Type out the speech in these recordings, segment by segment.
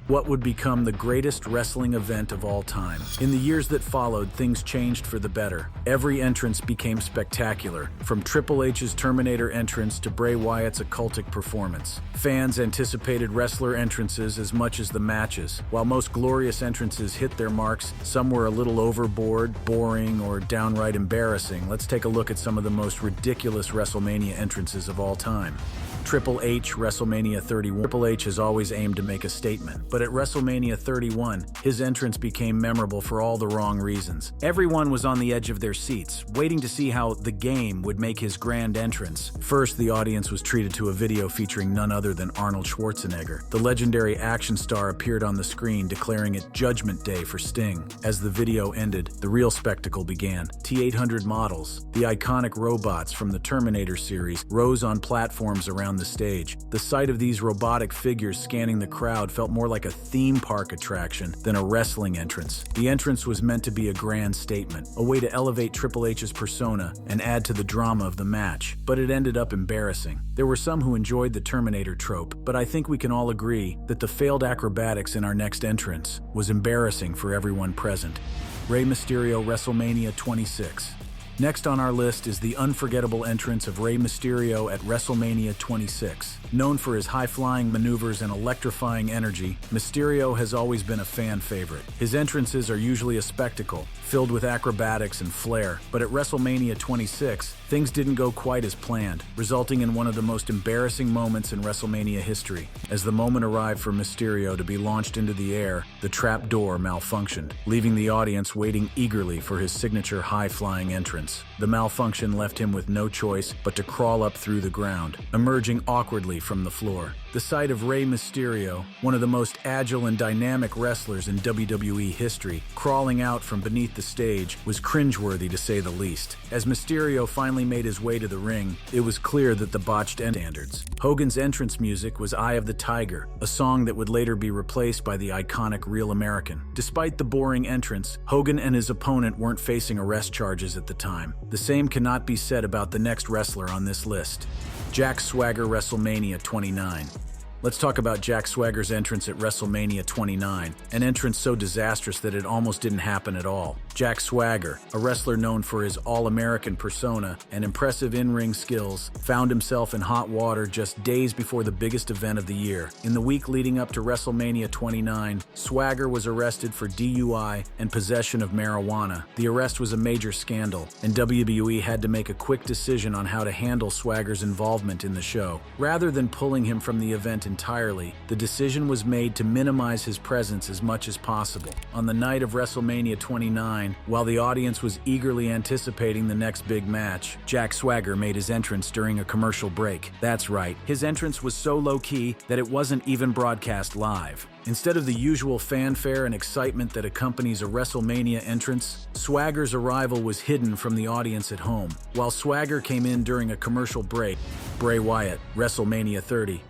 what would become the greatest wrestling event of all time. In the years that followed, things changed for the better. Every entrance became spectacular, from Triple H's Terminator entrance to Bray Wyatt's occultic performance. Fans anticipated wrestler entrances as much as the matches. While most glorious entrances hit their marks, some were a little overboard, boring, or downright embarrassing. Let's take a look at some of the most ridiculous WrestleMania entrances of all time. Triple H, WrestleMania 31. Triple H has always aimed to make a statement, but at WrestleMania 31, his entrance became memorable for all the wrong reasons. Everyone was on the edge of their seats, waiting to see how The Game would make his grand entrance. First, the audience was treated to a video featuring none other than Arnold Schwarzenegger. The legendary action star appeared on the screen, declaring it Judgment Day for Sting. As the video ended, the real spectacle began. T-800 models, the iconic robots from the Terminator series, rose on platforms around the stage. The sight of these robotic figures scanning the crowd felt more like a theme park attraction than a wrestling entrance. The entrance was meant to be a grand statement, a way to elevate Triple H's persona and add to the drama of the match, but it ended up embarrassing. There were some who enjoyed the Terminator trope, but I think we can all agree that the failed acrobatics in our next entrance was embarrassing for everyone present. Rey Mysterio, WrestleMania 26. Next on our list is the unforgettable entrance of Rey Mysterio at WrestleMania 26. Known for his high-flying maneuvers and electrifying energy, Mysterio has always been a fan favorite. His entrances are usually a spectacle, filled with acrobatics and flair, but at WrestleMania 26, things didn't go quite as planned, resulting in one of the most embarrassing moments in WrestleMania history. As the moment arrived for Mysterio to be launched into the air, the trap door malfunctioned, leaving the audience waiting eagerly for his signature high-flying entrance. The malfunction left him with no choice but to crawl up through the ground, emerging awkwardly from the floor. The sight of Rey Mysterio, one of the most agile and dynamic wrestlers in WWE history, crawling out from beneath the stage was cringeworthy to say the least. As Mysterio finally made his way to the ring, it was clear that the botched standards. Hogan's entrance music was Eye of the Tiger, a song that would later be replaced by the iconic Real American. Despite the boring entrance, Hogan and his opponent weren't facing arrest charges at the time. The same cannot be said about the next wrestler on this list. Jack Swagger, WrestleMania 29. Let's talk about Jack Swagger's entrance at WrestleMania 29, an entrance so disastrous that it almost didn't happen at all. Jack Swagger, a wrestler known for his all-American persona and impressive in-ring skills, found himself in hot water just days before the biggest event of the year. In the week leading up to WrestleMania 29, Swagger was arrested for DUI and possession of marijuana. The arrest was a major scandal, and WWE had to make a quick decision on how to handle Swagger's involvement in the show. Rather than pulling him from the event entirely, the decision was made to minimize his presence as much as possible. On the night of WrestleMania 29, while the audience was eagerly anticipating the next big match, Jack Swagger made his entrance during a commercial break. That's right, his entrance was so low-key that it wasn't even broadcast live. Instead of the usual fanfare and excitement that accompanies a WrestleMania entrance, Swagger's arrival was hidden from the audience at home. While Swagger came in during a commercial break, Bray Wyatt, WrestleMania 30.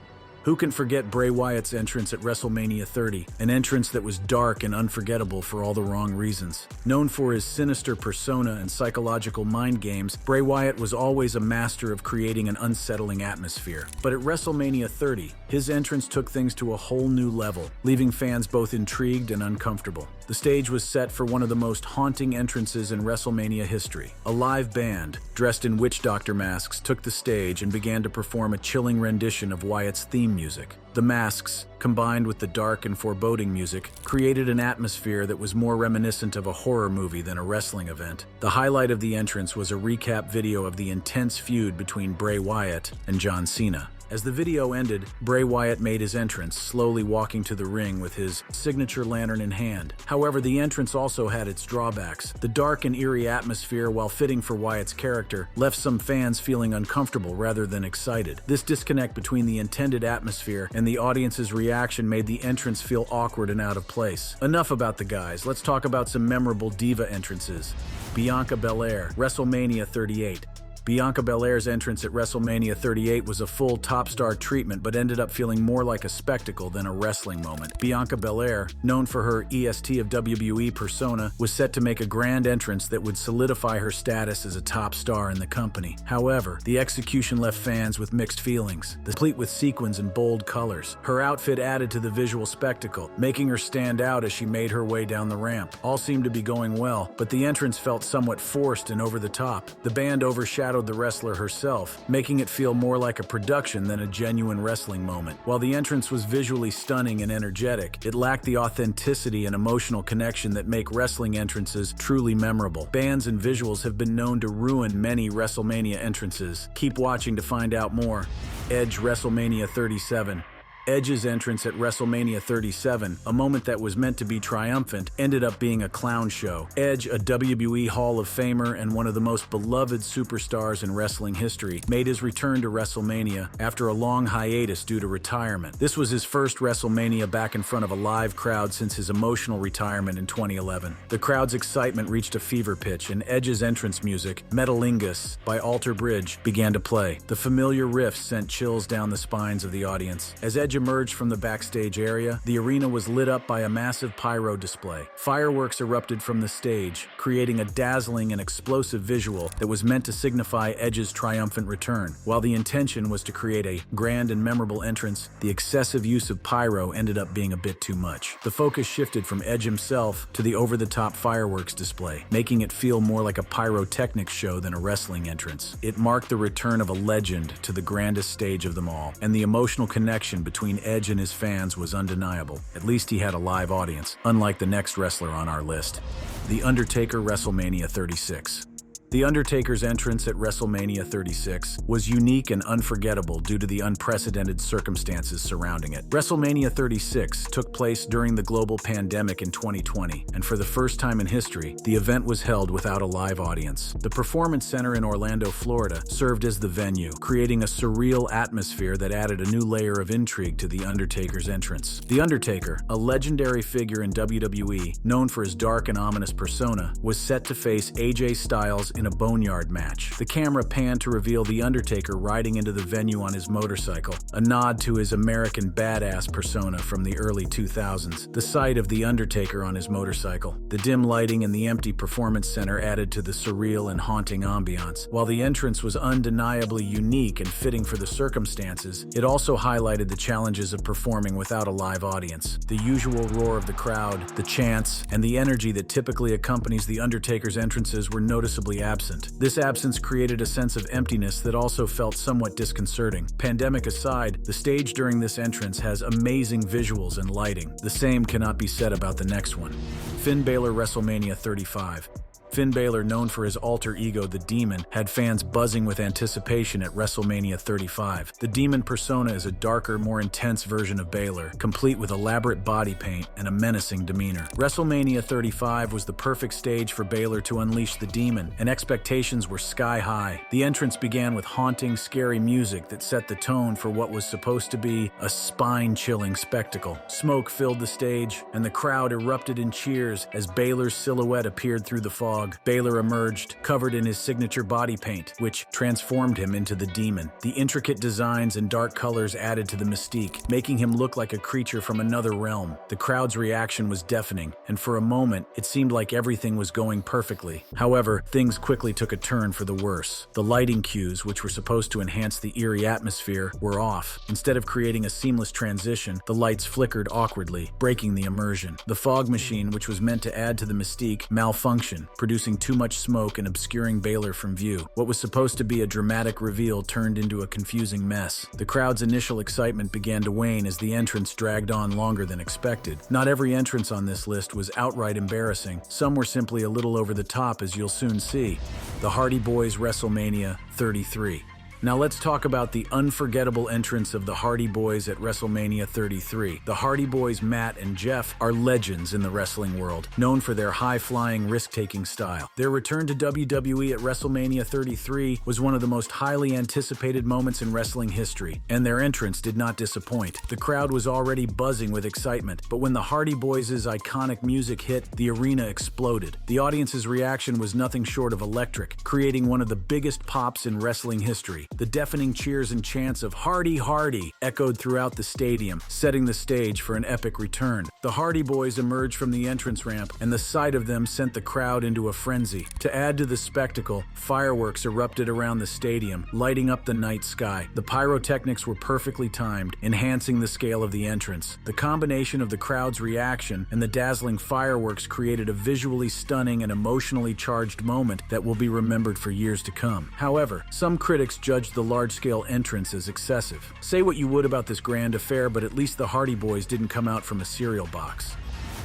Who can forget Bray Wyatt's entrance at WrestleMania 30, an entrance that was dark and unforgettable for all the wrong reasons. Known for his sinister persona and psychological mind games, Bray Wyatt was always a master of creating an unsettling atmosphere. But at WrestleMania 30, his entrance took things to a whole new level, leaving fans both intrigued and uncomfortable. The stage was set for one of the most haunting entrances in WrestleMania history. A live band, dressed in witch doctor masks, took the stage and began to perform a chilling rendition of Wyatt's theme music. The masks, combined with the dark and foreboding music, created an atmosphere that was more reminiscent of a horror movie than a wrestling event. The highlight of the entrance was a recap video of the intense feud between Bray Wyatt and John Cena. As the video ended, Bray Wyatt made his entrance, slowly walking to the ring with his signature lantern in hand. However, the entrance also had its drawbacks. The dark and eerie atmosphere, while fitting for Wyatt's character, left some fans feeling uncomfortable rather than excited. This disconnect between the intended atmosphere and the audience's reaction made the entrance feel awkward and out of place. Enough about the guys, let's talk about some memorable diva entrances. Bianca Belair, WrestleMania 38. Bianca Belair's entrance at WrestleMania 38 was a full top star treatment, but ended up feeling more like a spectacle than a wrestling moment. Bianca Belair, known for her EST of WWE persona, was set to make a grand entrance that would solidify her status as a top star in the company. However, the execution left fans with mixed feelings, complete with sequins and bold colors. Her outfit added to the visual spectacle, making her stand out as she made her way down the ramp. All seemed to be going well, but the entrance felt somewhat forced and over the top. The band overshadowed the wrestler herself, making it feel more like a production than a genuine wrestling moment. While the entrance was visually stunning and energetic, it lacked the authenticity and emotional connection that make wrestling entrances truly memorable. Bands and visuals have been known to ruin many WrestleMania entrances. Keep watching to find out more. Edge WrestleMania 37. Edge's entrance at WrestleMania 37, a moment that was meant to be triumphant, ended up being a clown show. Edge, a WWE Hall of Famer and one of the most beloved superstars in wrestling history, made his return to WrestleMania after a long hiatus due to retirement. This was his first WrestleMania back in front of a live crowd since his emotional retirement in 2011. The crowd's excitement reached a fever pitch, and Edge's entrance music, Metalingus by Alter Bridge, began to play. The familiar riffs sent chills down the spines of the audience. As Edge emerged from the backstage area, the arena was lit up by a massive pyro display. Fireworks erupted from the stage, creating a dazzling and explosive visual that was meant to signify Edge's triumphant return. While the intention was to create a grand and memorable entrance, the excessive use of pyro ended up being a bit too much. The focus shifted from Edge himself to the over-the-top fireworks display, making it feel more like a pyrotechnics show than a wrestling entrance. It marked the return of a legend to the grandest stage of them all, and the emotional connection between Edge and his fans was undeniable. At least he had a live audience, unlike the next wrestler on our list. The Undertaker WrestleMania 36. The Undertaker's entrance at WrestleMania 36 was unique and unforgettable due to the unprecedented circumstances surrounding it. WrestleMania 36 took place during the global pandemic in 2020, and for the first time in history, the event was held without a live audience. The Performance Center in Orlando, Florida, served as the venue, creating a surreal atmosphere that added a new layer of intrigue to The Undertaker's entrance. The Undertaker, a legendary figure in WWE, known for his dark and ominous persona, was set to face AJ Styles in a boneyard match. The camera panned to reveal The Undertaker riding into the venue on his motorcycle, a nod to his American badass persona from the early 2000s. The sight of The Undertaker on his motorcycle, the dim lighting in the empty Performance Center added to the surreal and haunting ambiance. While the entrance was undeniably unique and fitting for the circumstances, it also highlighted the challenges of performing without a live audience. The usual roar of the crowd, the chants, and the energy that typically accompanies The Undertaker's entrances were noticeably absent. This absence created a sense of emptiness that also felt somewhat disconcerting. Pandemic aside, the stage during this entrance has amazing visuals and lighting. The same cannot be said about the next one. Finn Balor WrestleMania 35. Finn Balor, known for his alter ego, the Demon, had fans buzzing with anticipation at WrestleMania 35. The Demon persona is a darker, more intense version of Balor, complete with elaborate body paint and a menacing demeanor. WrestleMania 35 was the perfect stage for Balor to unleash the Demon, and expectations were sky high. The entrance began with haunting, scary music that set the tone for what was supposed to be a spine-chilling spectacle. Smoke filled the stage, and the crowd erupted in cheers as Balor's silhouette appeared through the fog. Balor emerged, covered in his signature body paint, which transformed him into the Demon. The intricate designs and dark colors added to the mystique, making him look like a creature from another realm. The crowd's reaction was deafening, and for a moment, it seemed like everything was going perfectly. However, things quickly took a turn for the worse. The lighting cues, which were supposed to enhance the eerie atmosphere, were off. Instead of creating a seamless transition, the lights flickered awkwardly, breaking the immersion. The fog machine, which was meant to add to the mystique, malfunctioned, producing too much smoke and obscuring Balor from view. What was supposed to be a dramatic reveal turned into a confusing mess. The crowd's initial excitement began to wane as the entrance dragged on longer than expected. Not every entrance on this list was outright embarrassing. Some were simply a little over the top, as you'll soon see. The Hardy Boys WrestleMania 33. Now let's talk about the unforgettable entrance of the Hardy Boys at WrestleMania 33. The Hardy Boys, Matt and Jeff, are legends in the wrestling world, known for their high-flying, risk-taking style. Their return to WWE at WrestleMania 33 was one of the most highly anticipated moments in wrestling history, and their entrance did not disappoint. The crowd was already buzzing with excitement, but when the Hardy Boys' iconic music hit, the arena exploded. The audience's reaction was nothing short of electric, creating one of the biggest pops in wrestling history. The deafening cheers and chants of "Hardy, Hardy" echoed throughout the stadium, setting the stage for an epic return. The Hardy Boys emerged from the entrance ramp, and the sight of them sent the crowd into a frenzy. To add to the spectacle, fireworks erupted around the stadium, lighting up the night sky. The pyrotechnics were perfectly timed, enhancing the scale of the entrance. The combination of the crowd's reaction and the dazzling fireworks created a visually stunning and emotionally charged moment that will be remembered for years to come. However, some critics judged the large-scale entrance as excessive. Say what you would about this grand affair, but at least the Hardy Boys didn't come out from a cereal box.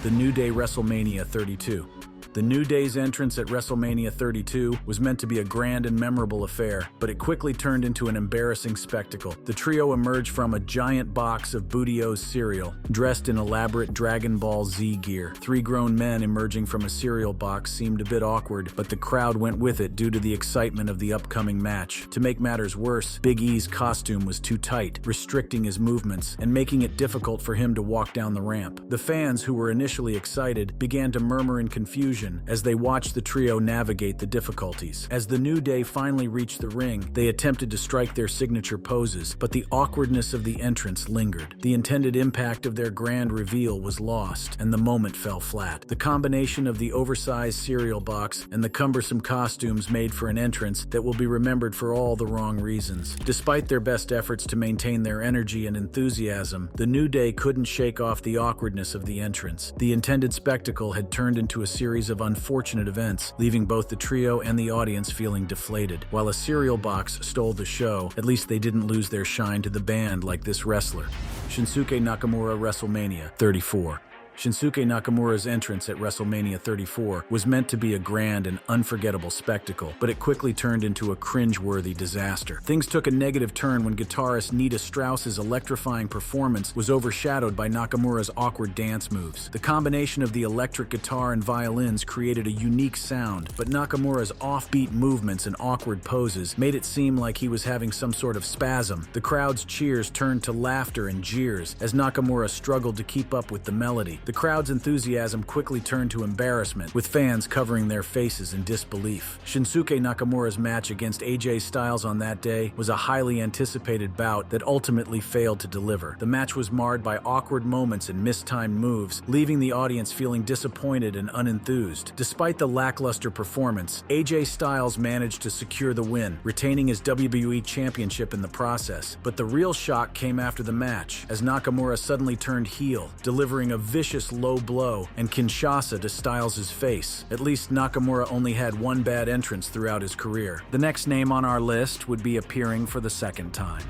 The New Day WrestleMania 32. The New Day's entrance at WrestleMania 32 was meant to be a grand and memorable affair, but it quickly turned into an embarrassing spectacle. The trio emerged from a giant box of Booty-O's cereal, dressed in elaborate Dragon Ball Z gear. Three grown men emerging from a cereal box seemed a bit awkward, but the crowd went with it due to the excitement of the upcoming match. To make matters worse, Big E's costume was too tight, restricting his movements and making it difficult for him to walk down the ramp. The fans, who were initially excited, began to murmur in confusion as they watched the trio navigate the difficulties. As the New Day finally reached the ring, they attempted to strike their signature poses, but the awkwardness of the entrance lingered. The intended impact of their grand reveal was lost, and the moment fell flat. The combination of the oversized cereal box and the cumbersome costumes made for an entrance that will be remembered for all the wrong reasons. Despite their best efforts to maintain their energy and enthusiasm, the New Day couldn't shake off the awkwardness of the entrance. The intended spectacle had turned into a series of unfortunate events, leaving both the trio and the audience feeling deflated. While a cereal box stole the show, at least they didn't lose their shine to the band like this wrestler. Shinsuke Nakamura WrestleMania 34. Shinsuke Nakamura's entrance at WrestleMania 34 was meant to be a grand and unforgettable spectacle, but it quickly turned into a cringe-worthy disaster. Things took a negative turn when guitarist Nita Strauss's electrifying performance was overshadowed by Nakamura's awkward dance moves. The combination of the electric guitar and violins created a unique sound, but Nakamura's offbeat movements and awkward poses made it seem like he was having some sort of spasm. The crowd's cheers turned to laughter and jeers as Nakamura struggled to keep up with the melody. The crowd's enthusiasm quickly turned to embarrassment, with fans covering their faces in disbelief. Shinsuke Nakamura's match against AJ Styles on that day was a highly anticipated bout that ultimately failed to deliver. The match was marred by awkward moments and mistimed moves, leaving the audience feeling disappointed and unenthused. Despite the lackluster performance, AJ Styles managed to secure the win, retaining his WWE Championship in the process. But the real shock came after the match, as Nakamura suddenly turned heel, delivering a vicious low blow and Kinshasa to Styles' face. At least Nakamura only had one bad entrance throughout his career. The next name on our list would be appearing for the second time.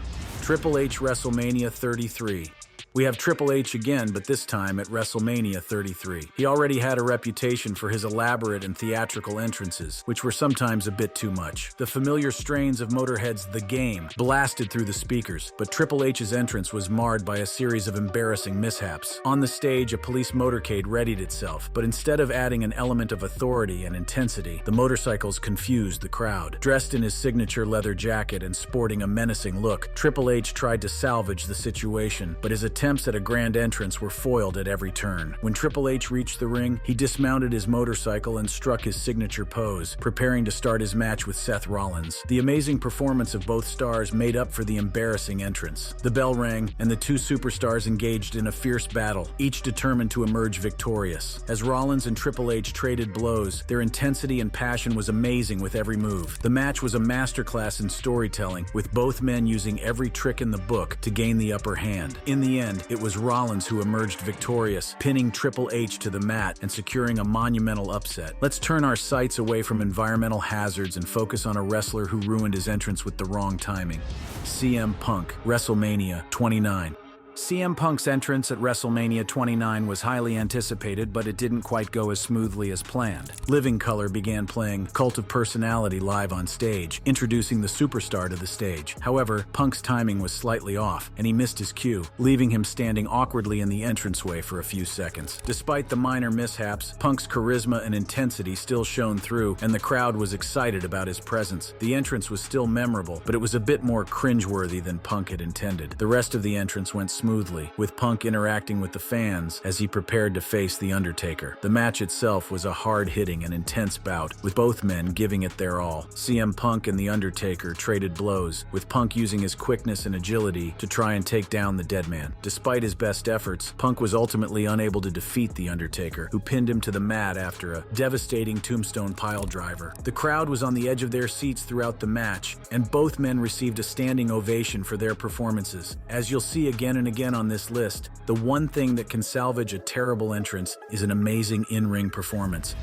Triple H WrestleMania 33. We have Triple H again, but this time at WrestleMania 33. He already had a reputation for his elaborate and theatrical entrances, which were sometimes a bit too much. The familiar strains of Motorhead's The Game blasted through the speakers, but Triple H's entrance was marred by a series of embarrassing mishaps. On the stage, a police motorcade readied itself, but instead of adding an element of authority and intensity, the motorcycles confused the crowd. Dressed in his signature leather jacket and sporting a menacing look, Triple H tried to salvage the situation, but his attempts at a grand entrance were foiled at every turn. When Triple H reached the ring, he dismounted his motorcycle and struck his signature pose, preparing to start his match with Seth Rollins. The amazing performance of both stars made up for the embarrassing entrance. The bell rang, and the two superstars engaged in a fierce battle, each determined to emerge victorious. As Rollins and Triple H traded blows, their intensity and passion was amazing with every move. The match was a masterclass in storytelling, with both men using every trick in the book to gain the upper hand. In the end, it was Rollins who emerged victorious, pinning Triple H to the mat and securing a monumental upset. Let's turn our sights away from environmental hazards and focus on a wrestler who ruined his entrance with the wrong timing. CM Punk, WrestleMania 29. CM Punk's entrance at WrestleMania 29 was highly anticipated, but it didn't quite go as smoothly as planned. Living Colour began playing Cult of Personality live on stage, introducing the superstar to the stage. However, Punk's timing was slightly off, and he missed his cue, leaving him standing awkwardly in the entranceway for a few seconds. Despite the minor mishaps, Punk's charisma and intensity still shone through, and the crowd was excited about his presence. The entrance was still memorable, but it was a bit more cringeworthy than Punk had intended. The rest of the entrance went smoothly, with Punk interacting with the fans as he prepared to face The Undertaker. The match itself was a hard-hitting and intense bout, with both men giving it their all. CM Punk and The Undertaker traded blows, with Punk using his quickness and agility to try and take down the dead man. Despite his best efforts, Punk was ultimately unable to defeat The Undertaker, who pinned him to the mat after a devastating tombstone piledriver. The crowd was on the edge of their seats throughout the match, and both men received a standing ovation for their performances. As you'll see again and again on this list, the one thing that can salvage a terrible entrance is an amazing in-ring performance.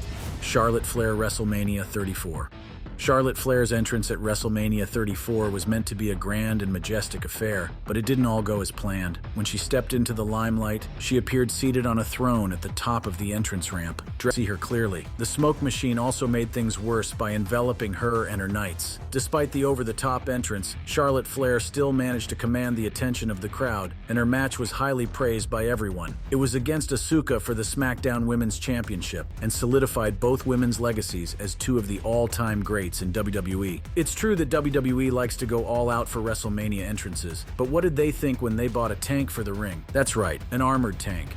Charlotte Flair, WrestleMania 34. Charlotte Flair's entrance at WrestleMania 34 was meant to be a grand and majestic affair, but it didn't all go as planned. When she stepped into the limelight, she appeared seated on a throne at the top of the entrance ramp. See her clearly. The smoke machine also made things worse by enveloping her and her knights. Despite the over-the-top entrance, Charlotte Flair still managed to command the attention of the crowd, and her match was highly praised by everyone. It was against Asuka for the SmackDown Women's Championship, and solidified both women's legacies as two of the all-time greats in WWE. It's true that WWE likes to go all out for WrestleMania entrances, but what did they think when they bought a tank for the ring? That's right, an armored tank.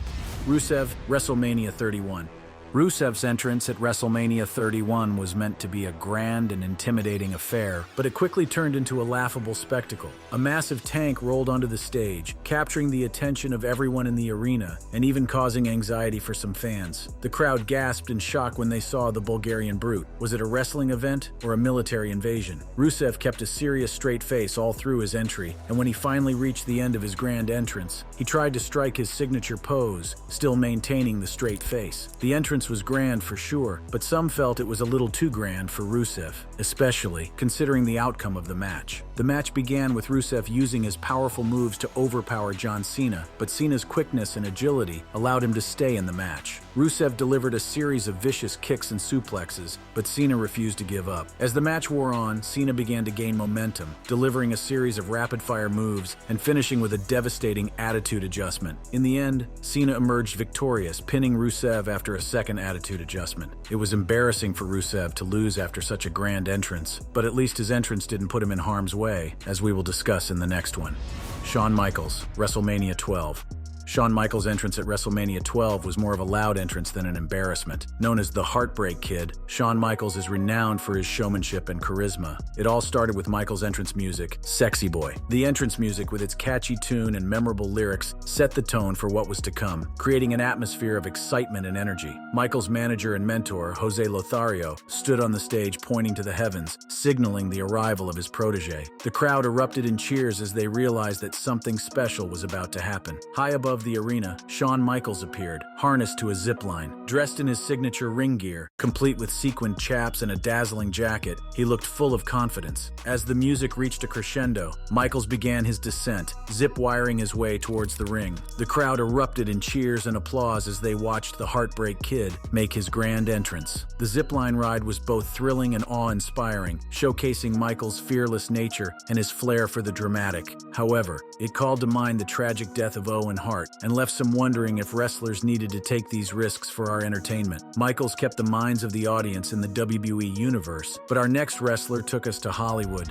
Rusev, WrestleMania 31. Rusev's entrance at WrestleMania 31 was meant to be a grand and intimidating affair, but it quickly turned into a laughable spectacle. A massive tank rolled onto the stage, capturing the attention of everyone in the arena, and even causing anxiety for some fans. The crowd gasped in shock when they saw the Bulgarian Brute. Was it a wrestling event or a military invasion? Rusev kept a serious straight face all through his entry, and when he finally reached the end of his grand entrance, he tried to strike his signature pose, still maintaining the straight face. The entrance was grand for sure, but some felt it was a little too grand for Rusev, especially considering the outcome of the match. The match began with Rusev using his powerful moves to overpower John Cena, but Cena's quickness and agility allowed him to stay in the match. Rusev delivered a series of vicious kicks and suplexes, but Cena refused to give up. As the match wore on, Cena began to gain momentum, delivering a series of rapid-fire moves and finishing with a devastating attitude adjustment. In the end, Cena emerged victorious, pinning Rusev after a second attitude adjustment. It was embarrassing for Rusev to lose after such a grand entrance, but at least his entrance didn't put him in harm's way, as we will discuss in the next one. Shawn Michaels, WrestleMania 12. Shawn Michaels' entrance at WrestleMania 12 was more of a loud entrance than an embarrassment. Known as the Heartbreak Kid, Shawn Michaels is renowned for his showmanship and charisma. It all started with Michaels' entrance music, Sexy Boy. The entrance music, with its catchy tune and memorable lyrics, set the tone for what was to come, creating an atmosphere of excitement and energy. Michaels' manager and mentor, Jose Lothario, stood on the stage pointing to the heavens, signaling the arrival of his protege. The crowd erupted in cheers as they realized that something special was about to happen. High above the arena, Shawn Michaels appeared, harnessed to a zipline. Dressed in his signature ring gear, complete with sequined chaps and a dazzling jacket, he looked full of confidence. As the music reached a crescendo, Michaels began his descent, zip-wiring his way towards the ring. The crowd erupted in cheers and applause as they watched the Heartbreak Kid make his grand entrance. The zipline ride was both thrilling and awe-inspiring, showcasing Michaels' fearless nature and his flair for the dramatic. However, it called to mind the tragic death of Owen Hart, and left some wondering if wrestlers needed to take these risks for our entertainment. Michaels kept the minds of the audience in the WWE universe, but our next wrestler took us to Hollywood.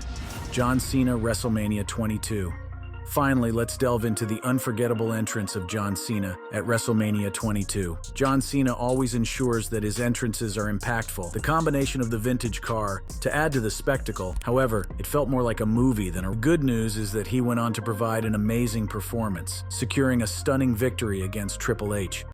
John Cena, WrestleMania 22. Finally, let's delve into the unforgettable entrance of John Cena at WrestleMania 22. John Cena always ensures that his entrances are impactful. The combination of the vintage car to add to the spectacle, however, it felt more like a movie than a... Good news is that he went on to provide an amazing performance, securing a stunning victory against Triple H.